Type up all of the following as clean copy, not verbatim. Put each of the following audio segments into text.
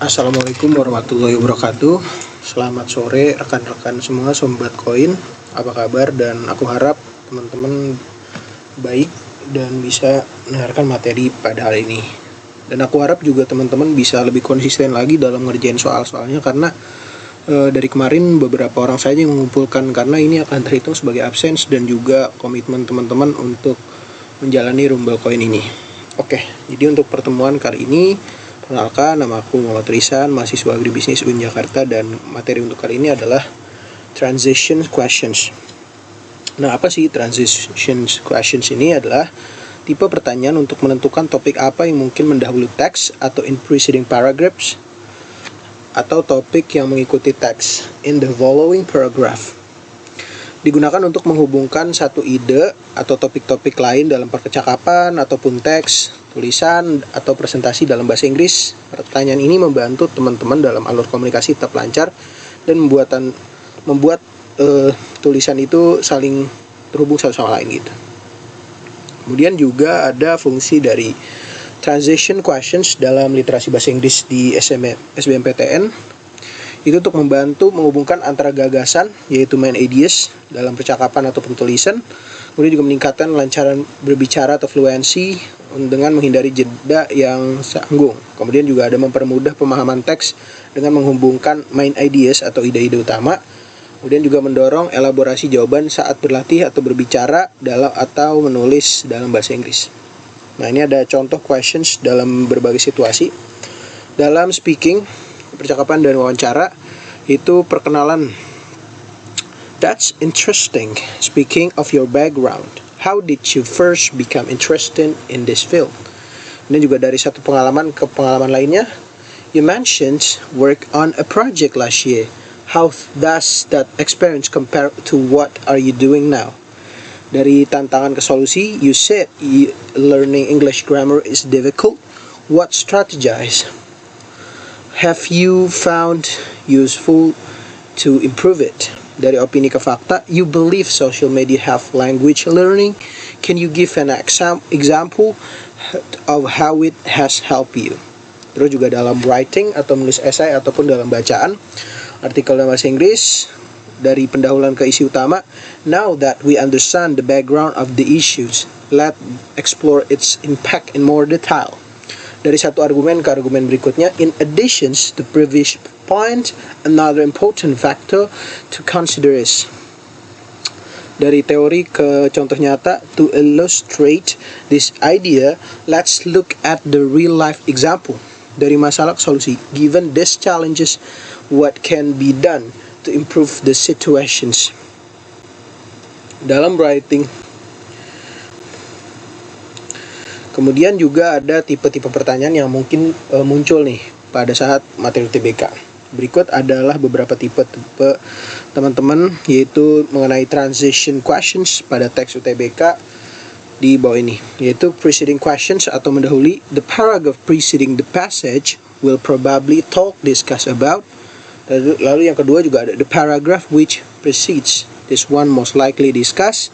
Assalamualaikum warahmatullahi wabarakatuh. Selamat sore rekan-rekan semua Sobat Koin. Apa kabar? Dan aku harap teman-teman baik dan bisa mendengarkan materi pada hari ini. Dan aku harap juga teman-teman bisa lebih konsisten lagi dalam ngerjain soal-soalnya, karena dari kemarin beberapa orang saja yang mengumpulkan, karena ini akan terhitung sebagai absence dan juga komitmen teman-teman untuk menjalani Rumble Koin ini. Oke, jadi untuk pertemuan kali ini, perkenalkan, nama aku Muhammad Risan, mahasiswa agribisnis UIN Jakarta, dan materi untuk kali ini adalah transition questions. Nah, apa sih transition questions ini? Adalah tipe pertanyaan untuk menentukan topik apa yang mungkin mendahului teks atau in preceding paragraphs, atau topik yang mengikuti teks in the following paragraph. Digunakan untuk menghubungkan satu ide atau topik-topik lain dalam percakapan ataupun teks, tulisan, atau presentasi dalam bahasa Inggris. Pertanyaan ini membantu teman-teman dalam alur komunikasi tetap lancar dan membuat tulisan itu saling terhubung satu sama lain gitu. Kemudian juga ada fungsi dari transition questions dalam literasi bahasa Inggris di SBMPTN. Itu untuk membantu menghubungkan antara gagasan, yaitu main ideas, dalam percakapan ataupun tulisan. Kemudian juga meningkatkan kelancaran berbicara atau fluensi dengan menghindari jeda yang canggung. Kemudian juga ada mempermudah pemahaman teks dengan menghubungkan main ideas atau ide-ide utama. Kemudian juga mendorong elaborasi jawaban saat berlatih atau berbicara atau menulis dalam bahasa Inggris. Nah, ini ada contoh questions dalam berbagai situasi. Dalam speaking, percakapan dan wawancara, itu perkenalan. That's interesting. Speaking of your background, how did you first become interested in this field? Ini juga dari satu pengalaman ke pengalaman lainnya. You mentioned work on a project last year. How does that experience compare to what are you doing now? Dari tantangan ke solusi, you said learning English grammar is difficult. What strategies have you found useful to improve it? Dari opini ke fakta, you believe social media have language learning. Can you give an example of how it has helped you? Terus juga dalam writing atau menulis esai ataupun dalam bacaan, artikel dalam bahasa Inggris, dari pendahuluan ke isi utama. Now that we understand the background of the issues, let's explore its impact in more detail. Dari satu argumen ke argumen berikutnya. In addition to previous point, another important factor to consider is. Dari teori ke contoh nyata. To illustrate this idea, let's look at the real life example. Dari masalah ke solusi. Given these challenges, what can be done to improve the situations? Dalam writing. Kemudian juga ada tipe-tipe pertanyaan yang mungkin muncul nih pada saat materi UTBK. Berikut adalah beberapa tipe-tipe teman-teman, yaitu mengenai transition questions pada teks UTBK di bawah ini, yaitu preceding questions atau mendahului. The paragraph preceding the passage will probably talk, discuss about. Lalu yang kedua juga ada the paragraph which precedes this one most likely discuss.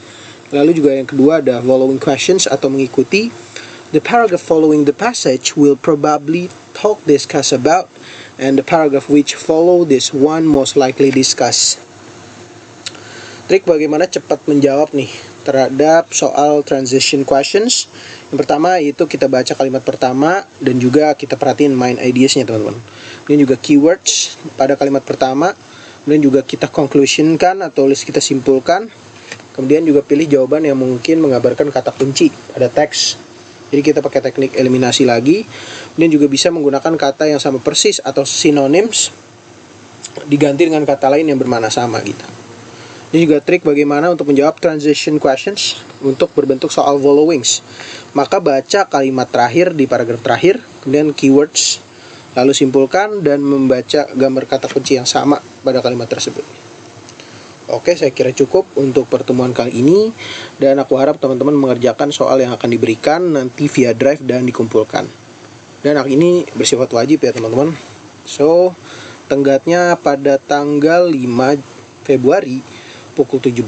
Lalu juga yang kedua ada following questions atau mengikuti. The paragraph following the passage will probably talk, discuss about, and the paragraph which follow this one most likely discuss. Trik bagaimana cepat menjawab nih terhadap soal transition questions. Yang pertama yaitu kita baca kalimat pertama dan juga kita perhatiin main ideas-nya, teman-teman. Kemudian juga keywords pada kalimat pertama. Kemudian juga kita conclusionkan atau kita simpulkan. Kemudian juga pilih jawaban yang mungkin mengabarkan kata kunci pada teks. Jadi kita pakai teknik eliminasi lagi. Kemudian juga bisa menggunakan kata yang sama persis atau synonyms diganti dengan kata lain yang bermakna sama gitu. Ini juga trik bagaimana untuk menjawab transition questions untuk berbentuk soal followings. Maka baca kalimat terakhir di paragraf terakhir, kemudian keywords, lalu simpulkan dan membaca gambar kata kunci yang sama pada kalimat tersebut. Oke, saya kira cukup untuk pertemuan kali ini, dan aku harap teman-teman mengerjakan soal yang akan diberikan nanti via drive dan dikumpulkan. Dan hal ini bersifat wajib ya teman-teman. So, tenggatnya pada tanggal 5 Februari pukul 17.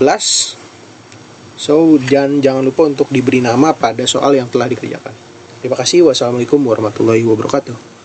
So, dan jangan lupa untuk diberi nama pada soal yang telah dikerjakan. Terima kasih. Wassalamualaikum warahmatullahi wabarakatuh.